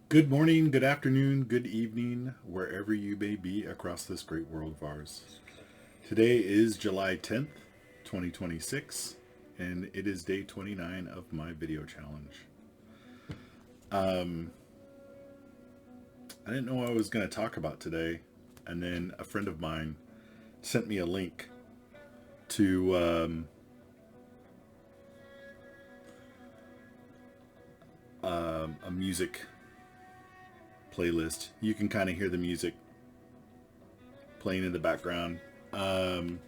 Good morning, good afternoon, good evening, wherever you may be across this great world of ours. Today is July 10th, 2026, and it is day 29 of my video challenge. Um, I didn't know what I was going to talk about today, and then a friend of mine sent me a link to a music playlist. You can kind of hear the music playing in the background. Um,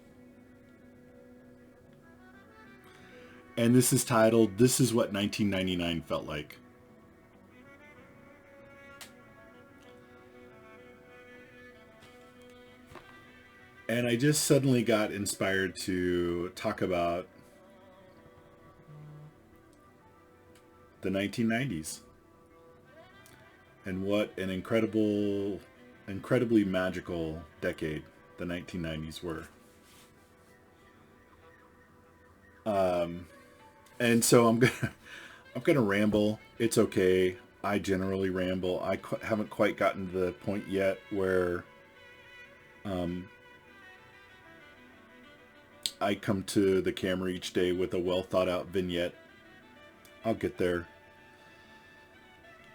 and this is titled This is What 1999 Felt Like. And I just suddenly got inspired to talk about the 1990s and what an incredibly magical decade the 1990s were. And so I'm gonna ramble. It's okay. I generally ramble. Haven't quite gotten to the point yet where um, I come to the camera each day with a well thought out vignette. I'll get there.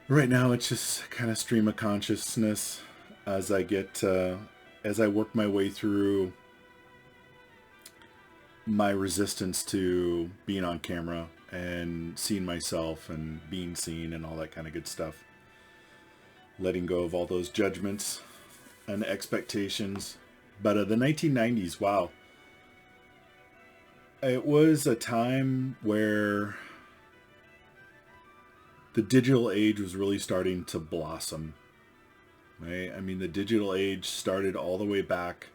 Right now, it's just kind of stream of consciousness as as I work my way through my resistance to being on camera and seeing myself and being seen and all that kind of good stuff. Letting go of all those judgments and expectations. But the 1990s, wow. It was a time where the digital age was really starting to blossom, right? I mean, the digital age started all the way back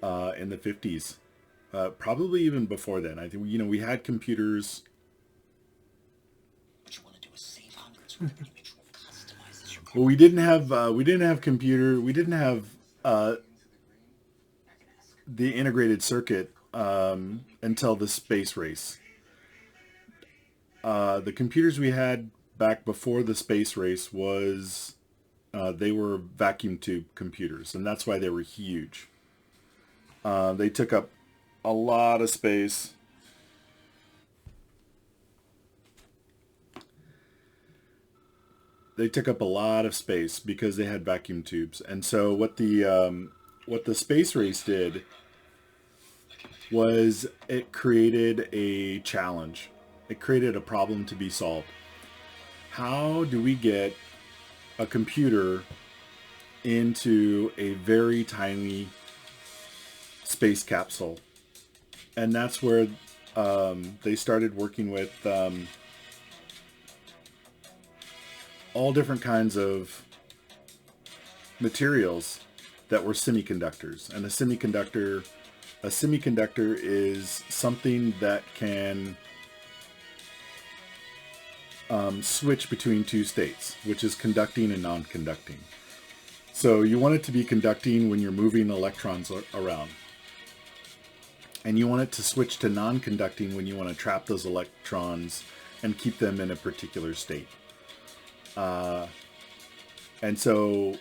in the 50s, probably even before then. I think we had computers. What you want to do is save hundreds with individual customizes your Well, we didn't have computer. We didn't have the integrated circuit until the space race. The computers we had back before the space race was they were vacuum tube computers, and that's why they were huge. They took up a lot of space. They took up a lot of space because they had vacuum tubes, and so what the space race did was it created a challenge. It created a problem to be solved. How do we get a computer into a very tiny space capsule? And that's where they started working with all different kinds of materials that were semiconductors. And a semiconductor is something that can switch between two states, which is conducting and non-conducting. So you want it to be conducting when you're moving electrons around. And you want it to switch to non-conducting when you want to trap those electrons and keep them in a particular state. And so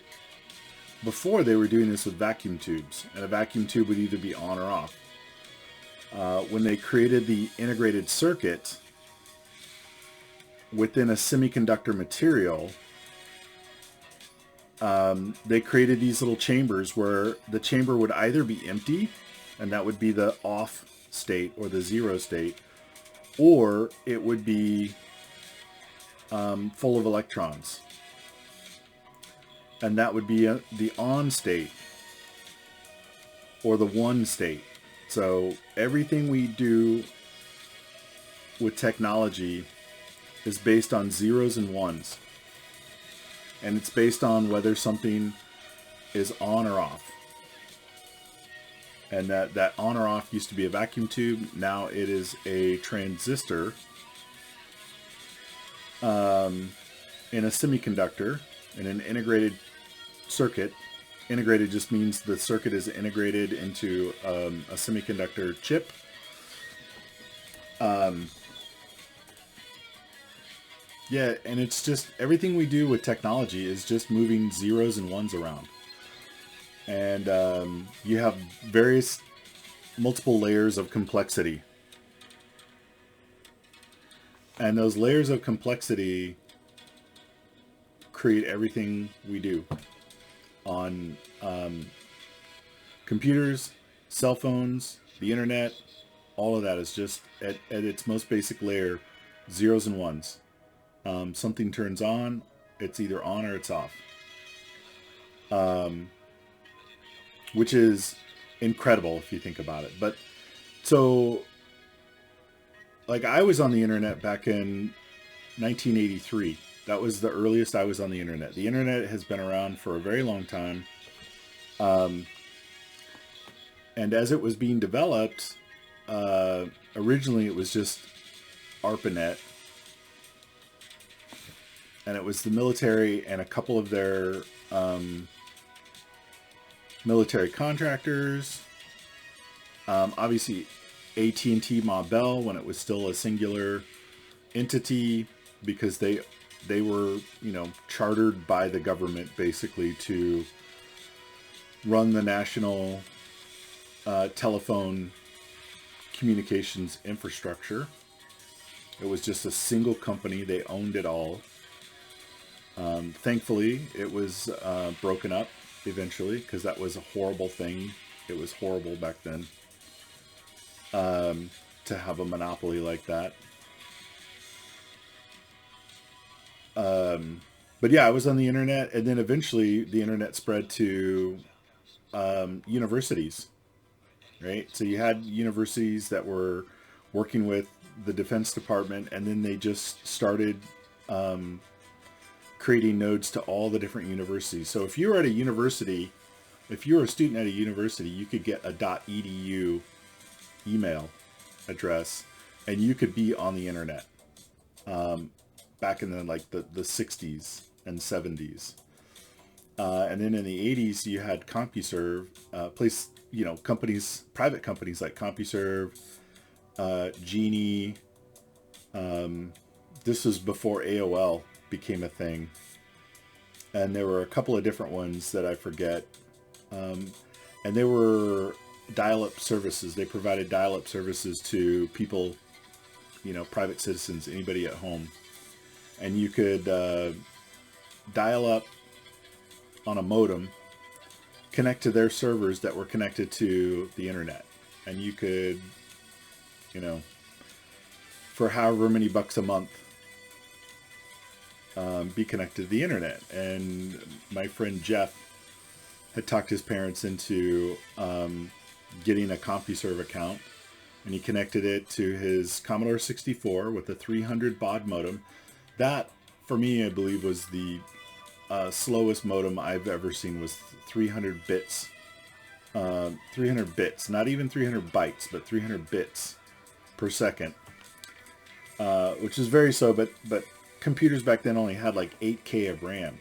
before they were doing this with vacuum tubes, and a vacuum tube would either be on or off. When they created the integrated circuit within a semiconductor material, they created these little chambers where the chamber would either be empty, and that would be the off state or the zero state, or it would be full of electrons, and that would be the on state or the one state. So everything we do with technology is based on zeros and ones, and it's based on whether something is on or off. And that on or off used to be a vacuum tube. Now it is a transistor in a semiconductor, in an integrated circuit. Integrated just means the circuit is integrated into a semiconductor chip. Yeah, and it's just everything we do with technology is just moving zeros and ones around. And you have various multiple layers of complexity. And those layers of complexity create everything we do on computers, cell phones, the internet. All of that is just at its most basic layer, zeros and ones. Something turns on, it's either on or it's off. Which is incredible if you think about it. But so, like, I was on the internet back in 1983. That was the earliest I was on the internet. The internet has been around for a very long time. And as it was being developed, originally it was just ARPANET. And it was the military and a couple of their military contractors. Obviously, AT&T Ma Bell, when it was still a singular entity, because they were, chartered by the government basically to run the national telephone communications infrastructure. It was just a single company. They owned it all. Thankfully, it was broken up eventually, because that was a horrible thing. It was horrible back then to have a monopoly like that. But yeah, I was on the internet, and then eventually the internet spread to universities, right? So you had universities that were working with the Defense Department, and then they just started creating nodes to all the different universities. So if you were at a university, if you were a student at a university, you could get a .edu email address, and you could be on the internet. Back in the 60s and 70s. And then in the 80s, you had CompuServe, companies, private companies like CompuServe, Genie. This was before AOL became a thing. And there were a couple of different ones that I forget. And they were dial-up services. They provided dial-up services to people, private citizens, anybody at home. And you could dial up on a modem, connect to their servers that were connected to the internet. And you could, for however many bucks a month, be connected to the internet. And my friend Jeff had talked his parents into getting a CompuServe account. And he connected it to his Commodore 64 with a 300 baud modem. That, for me, I believe, was the slowest modem I've ever seen. Was 300 bits. 300 bits, not even 300 bytes, but 300 bits per second, which is very slow. But computers back then only had like 8K of RAM,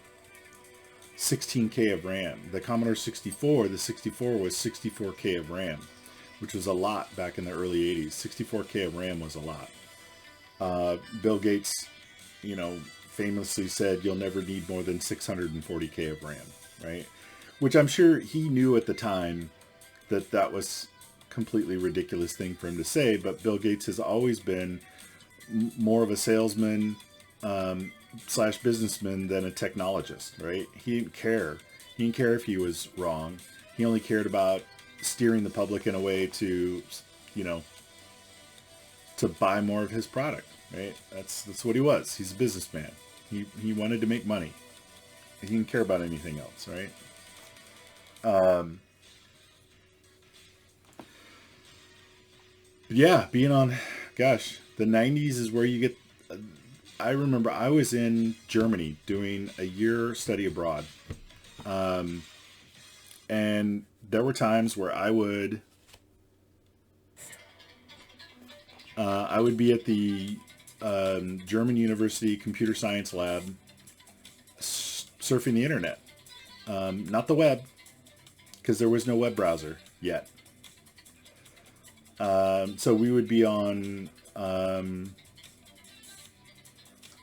16K of RAM. The Commodore 64, the 64 was 64K of RAM, which was a lot back in the early 80s. 64K of RAM was a lot. Bill Gates, famously said you'll never need more than 640K of RAM, right? Which I'm sure he knew at the time that was completely ridiculous thing for him to say, but Bill Gates has always been more of a salesman slash businessman than a technologist, right? He didn't care. He didn't care if he was wrong. He only cared about steering the public in a way to, to buy more of his product, right? That's what he was. He's a businessman. He wanted to make money. He didn't care about anything else, right? Yeah, being on, gosh, the 90s is where you get, I remember I was in Germany doing a year study abroad. And there were times where I would be at the German University Computer Science Lab surfing the internet. Not the web, because there was no web browser yet. So we would be on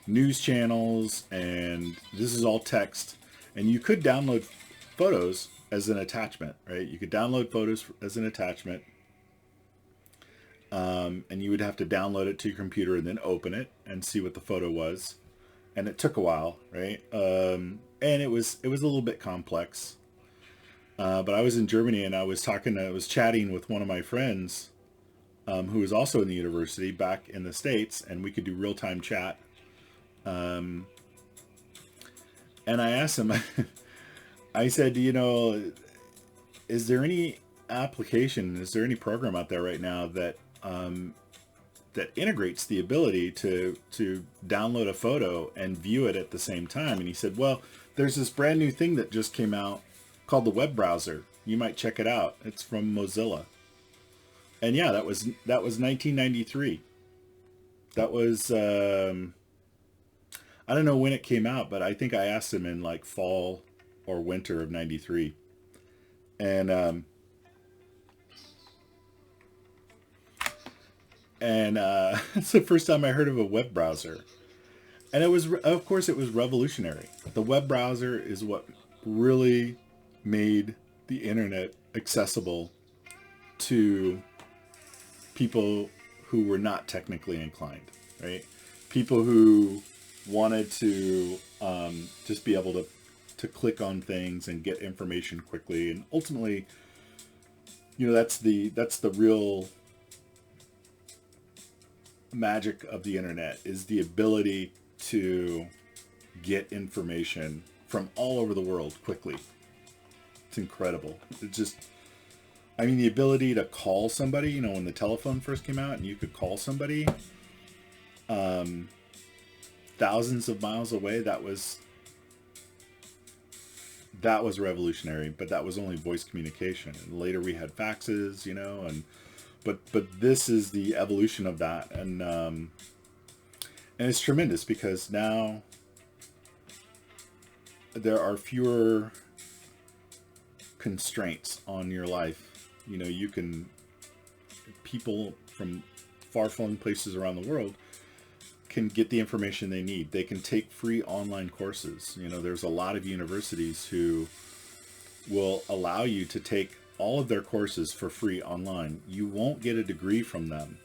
news channels, and this is all text. And you could download photos as an attachment, right? You could download photos as an attachment, and you would have to download it to your computer and then open it and see what the photo was. And it took a while, right? And it was a little bit complex. But I was in Germany, and I was chatting with one of my friends, who was also in the university back in the States, and we could do real-time chat. And I asked him, I said, is there any program out there right now that integrates the ability to download a photo and view it at the same time? And he said, well, there's this brand new thing that just came out called the web browser. You might check it out. It's from Mozilla. And yeah, that was 1993. That was, I don't know when it came out, but I think I asked him in like fall or winter of 93. And it's the first time I heard of a web browser. And it was, of course, it was revolutionary. The web browser is what really made the internet accessible to people who were not technically inclined, right? People who wanted to just be able to click on things and get information quickly. And ultimately, that's the real magic of the internet, is the ability to get information from all over the world quickly. It's incredible. It's just, the ability to call somebody, when the telephone first came out and you could call somebody thousands of miles away, that was revolutionary. But that was only voice communication. And later we had faxes, but this is the evolution of that. And it's tremendous, because now there are fewer constraints on your life. People from far-flung places around the world can get the information they need. They can take free online courses. There's a lot of universities who will allow you to take all of their courses for free online. You won't get a degree from them.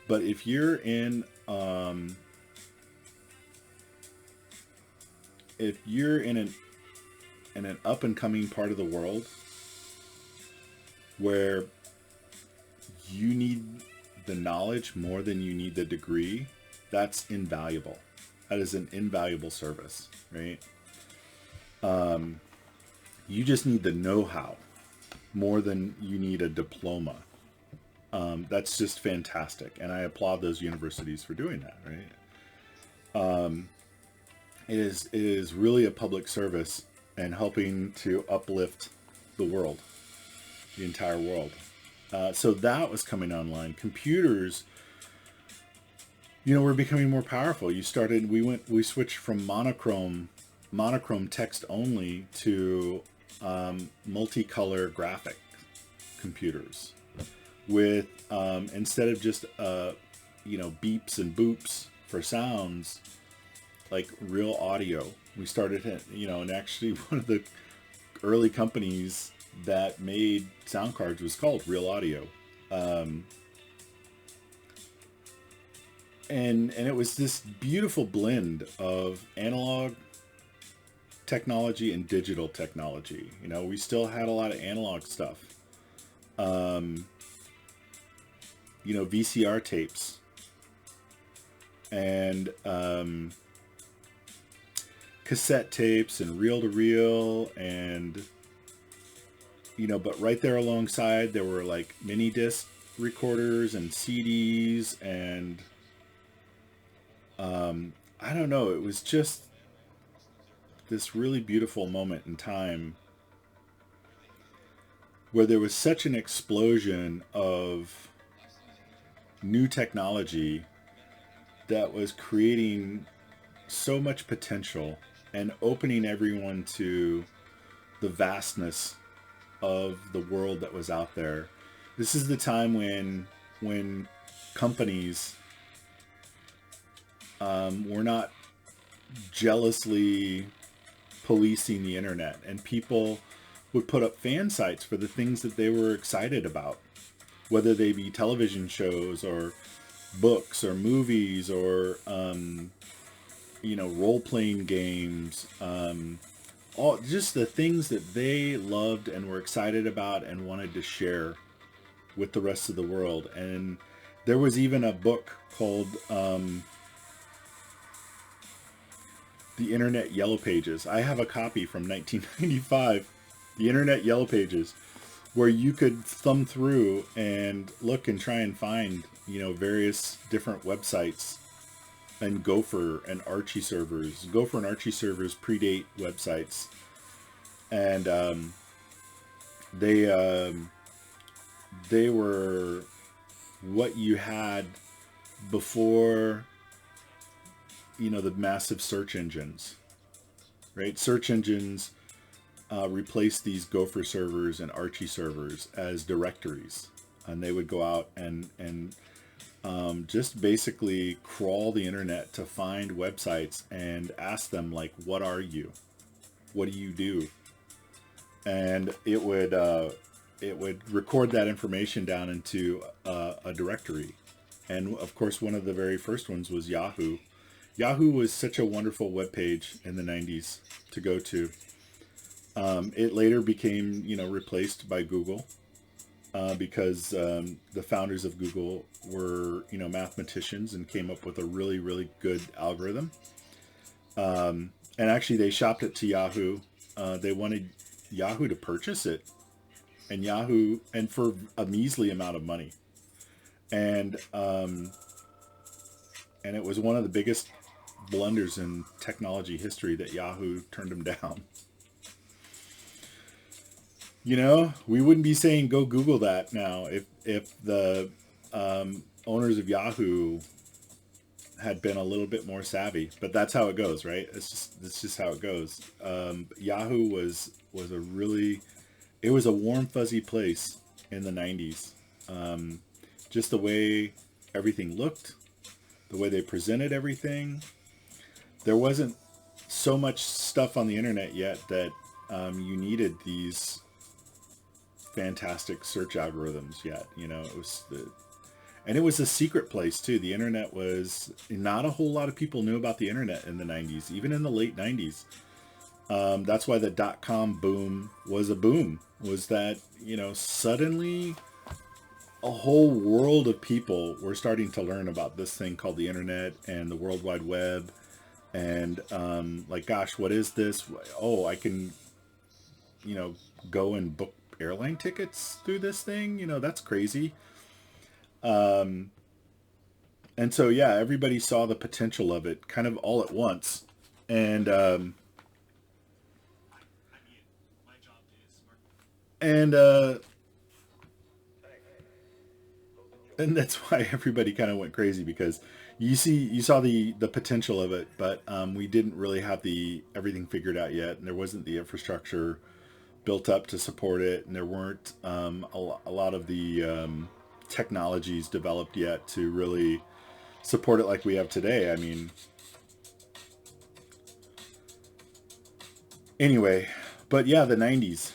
But if you're in an up and coming part of the world where you need the knowledge more than you need the degree, that's invaluable. That is an invaluable service, right? You just need the know-how more than you need a diploma. That's just fantastic. And I applaud those universities for doing that, right? It is really a public service and helping to uplift the world, the entire world. So that was coming online. Computers, were becoming more powerful. We switched from monochrome text only to multicolor graphic computers with instead of just beeps and boops for sounds, like real audio. We started, and actually one of the early companies that made sound cards was called Real Audio. And it was this beautiful blend of analog technology and digital technology. We still had a lot of analog stuff. VCR tapes and cassette tapes and reel-to-reel, and but right there alongside there were like mini disc recorders and CDs, and I don't know, it was just this really beautiful moment in time where there was such an explosion of new technology that was creating so much potential and opening everyone to the vastness of the world that was out there. This is the time when companies were not jealously policing the internet, and people would put up fan sites for the things that they were excited about, whether they be television shows or books or movies or role-playing games, all just the things that they loved and were excited about and wanted to share with the rest of the world. And there was even a book called The Internet Yellow Pages. I have a copy from 1995, The Internet Yellow Pages, where you could thumb through and look and try and find, various different websites and Gopher and Archie servers. Gopher and Archie servers predate websites, and they were what you had before, the massive search engines, right? Search engines replaced these Gopher servers and Archie servers as directories, and they would go out and just basically crawl the internet to find websites and ask them, like, what are you? What do you do? And it would record that information down into a directory. And of course, one of the very first ones was Yahoo. Yahoo was such a wonderful web page in the 90s to go to. It later became, replaced by Google. Because the founders of Google were, mathematicians and came up with a really, really good algorithm. And actually, they shopped it to Yahoo. They wanted Yahoo to purchase it, and for a measly amount of money. And it was one of the biggest blunders in technology history that Yahoo turned them down. We wouldn't be saying go Google that now if the owners of Yahoo had been a little bit more savvy. But that's how it goes, right? It's just how it goes. Yahoo was it was a warm, fuzzy place in the 90s. Just the way everything looked, the way they presented everything. There wasn't so much stuff on the internet yet that you needed these fantastic search algorithms yet. And it was a secret place too. The internet was not a whole lot of people knew about the internet in the 90s, even in the late 90s. That's why the .com boom was a boom, was that, suddenly a whole world of people were starting to learn about this thing called the internet and the World Wide Web. And like, gosh, what is this? Oh, I can, go and book airline tickets through this thing. That's crazy. And so, yeah, everybody saw the potential of it kind of all at once. And that's why everybody kind of went crazy, because you saw the potential of it, but we didn't really have everything figured out yet, and there wasn't the infrastructure built up to support it, and there weren't a lot of the technologies developed yet to really support it like we have today. I mean, anyway, but yeah, the 90s.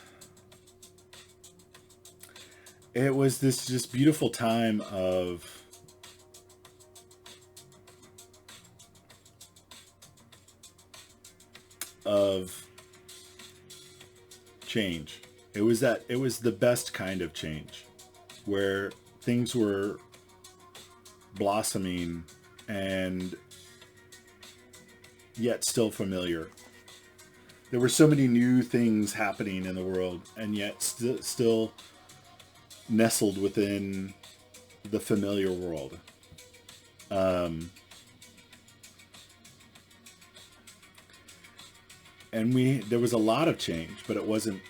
It was this just beautiful time of change. It was the best kind of change, where things were blossoming and yet still familiar. There were so many new things happening in the world, and yet still nestled within the familiar world. And there was a lot of change, but it wasn't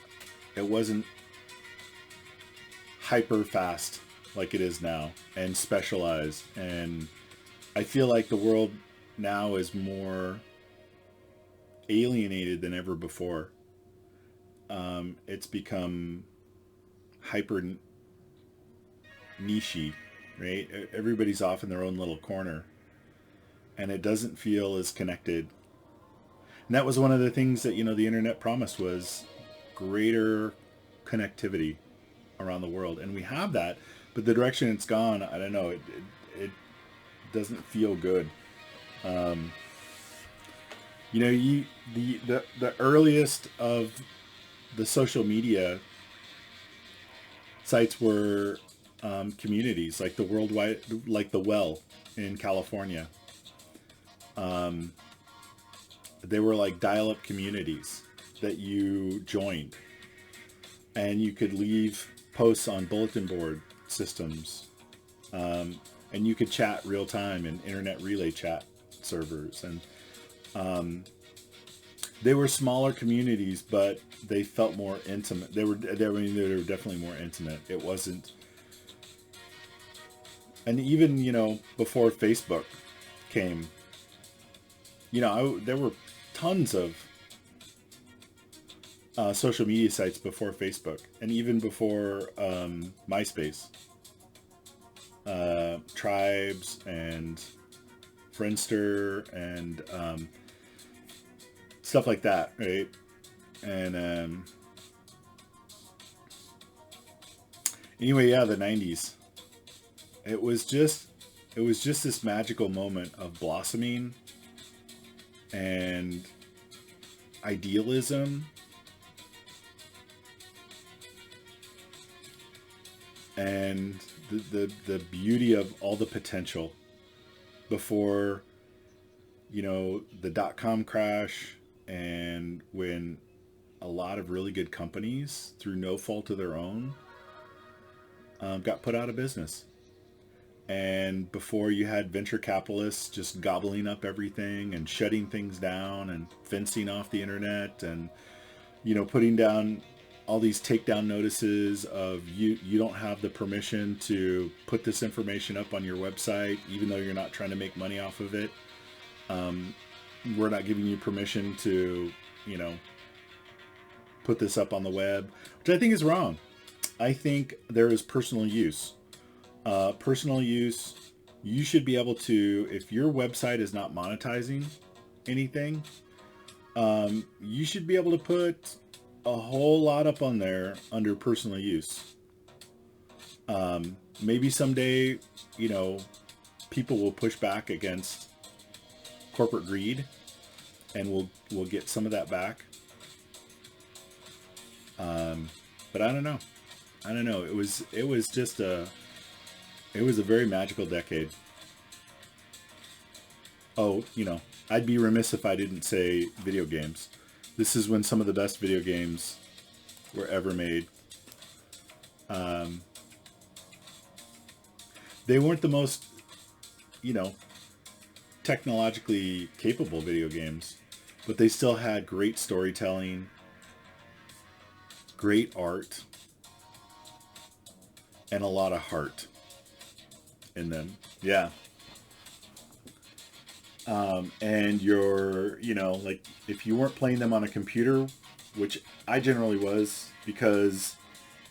hyper fast like it is now, and specialized. And I feel like the world now is more alienated than ever before. It's become hyper niche, right? Everybody's off in their own little corner, and it doesn't feel as connected And that was one of the things that, the internet promised, was greater connectivity around the world. And we have that, but the direction it's gone, I don't know, it doesn't feel good. Um, the earliest of the social media sites were communities like the worldwide, like the Well in California. Um, they were like dial-up communities that you joined, and you could leave posts on bulletin board systems, and you could chat real time in internet relay chat servers. And they were smaller communities, but they felt more intimate. They were definitely more intimate. It wasn't, and even before Facebook came, there were tons of social media sites before Facebook, and even before MySpace, Tribes and Friendster and stuff like that, right? And anyway, yeah, the 90s. It was just this magical moment of blossoming and idealism and the beauty of all the potential before the dot-com crash, and when a lot of really good companies, through no fault of their own, got put out of business. And before you had venture capitalists just gobbling up everything and shutting things down and fencing off the internet, and putting down all these takedown notices of you don't have the permission to put this information up on your website, even though you're not trying to make money off of it. We're not giving you permission to put this up on the web, which I think is wrong. I think there is personal use. Personal use, you should be able to, if your website is not monetizing anything, you should be able to put a whole lot up on there under personal use. Maybe someday, people will push back against corporate greed, and we'll get some of that back. But I don't know. It was a very magical decade. Oh, I'd be remiss if I didn't say video games. This is when some of the best video games were ever made. They weren't the most, technologically capable video games, but they still had great storytelling, great art, and a lot of heart in them. Yeah. And like, if you weren't playing them on a computer, which I generally was, because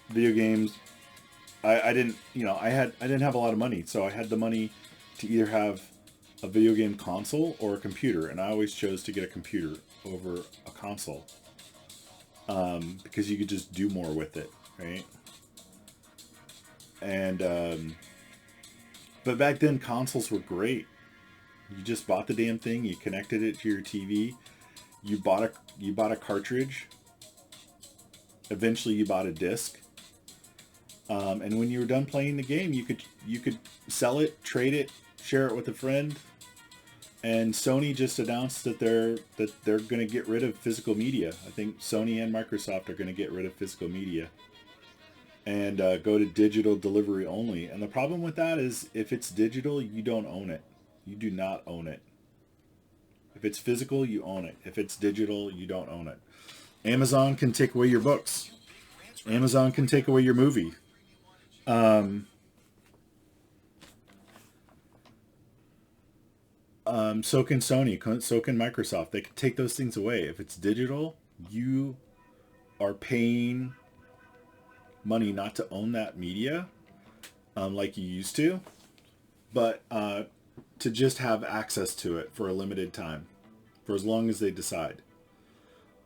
video games, I didn't have a lot of money, so I had the money to either have a video game console or a computer, and I always chose to get a computer over a console, because you could just do more with it, right? And but back then consoles were great. You just bought the damn thing, you connected it to your TV, you bought a cartridge, eventually you bought a disc, and when you were done playing the game, you could sell it, trade it, share it with a friend. And Sony just announced that they're going to get rid of physical media. I think Sony and Microsoft are going to get rid of physical media and go to digital delivery only. And the problem with that is, if it's digital, you don't own it. You do not own it. If it's physical, you own it. If it's digital, you don't own it. Amazon can take away your books. Amazon can take away your movie. So can Sony, so can Microsoft. They can take those things away. If it's digital, you are paying money not to own that media, like you used to, but to just have access to it for a limited time, for as long as they decide.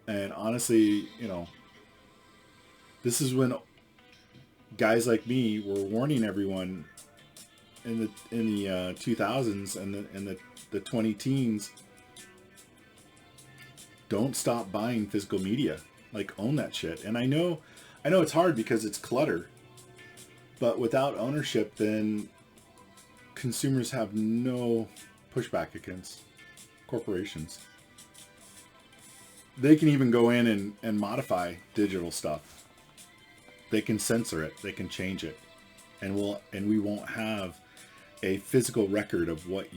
And honestly, this is when guys like me were warning everyone in the 2000s and the 20 teens, don't stop buying physical media. Like, own that shit. And I know it's hard because it's clutter, but without ownership, then consumers have no pushback against corporations. They can even go in and modify digital stuff. They can censor it. They can change it, and we won't have a physical record of what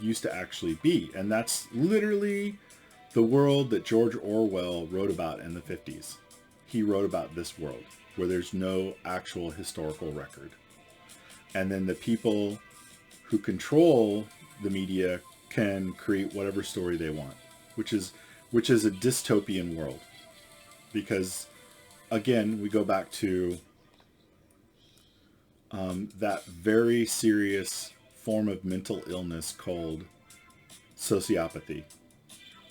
used to actually be. And that's literally the world that George Orwell wrote about in the 50s. He wrote about this world where there's no actual historical record. And then the people who control the media can create whatever story they want, which is a dystopian world. Because again, we go back to that very serious form of mental illness called sociopathy.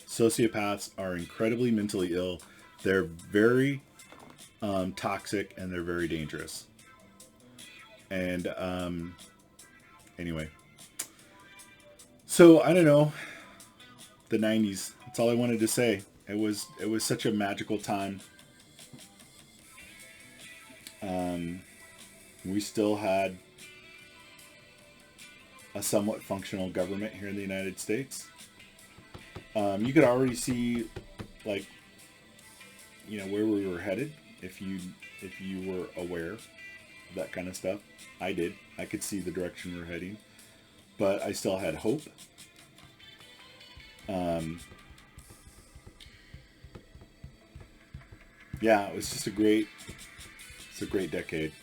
Sociopaths are incredibly mentally ill. They're very toxic, and they're very dangerous. And anyway, so I don't know, the 90s. That's all I wanted to say. It was such a magical time. We still had a somewhat functional government here in the United States. You could already see, like, where we were headed if you were aware of that kind of stuff. I did. I could see the direction we're heading, but I still had hope. Yeah, it was just a great decade.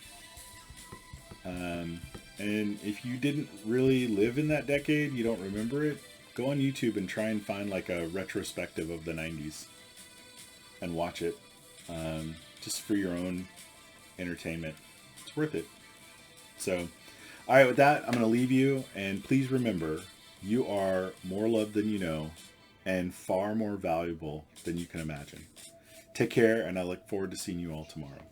And if you didn't really live in that decade, you don't remember it, go on YouTube and try and find like a retrospective of the 90s and watch it, just for your own entertainment. It's worth it. So, all right, with that, I'm going to leave you, and please remember, you are more loved than you know and far more valuable than you can imagine. Take care, and I look forward to seeing you all tomorrow.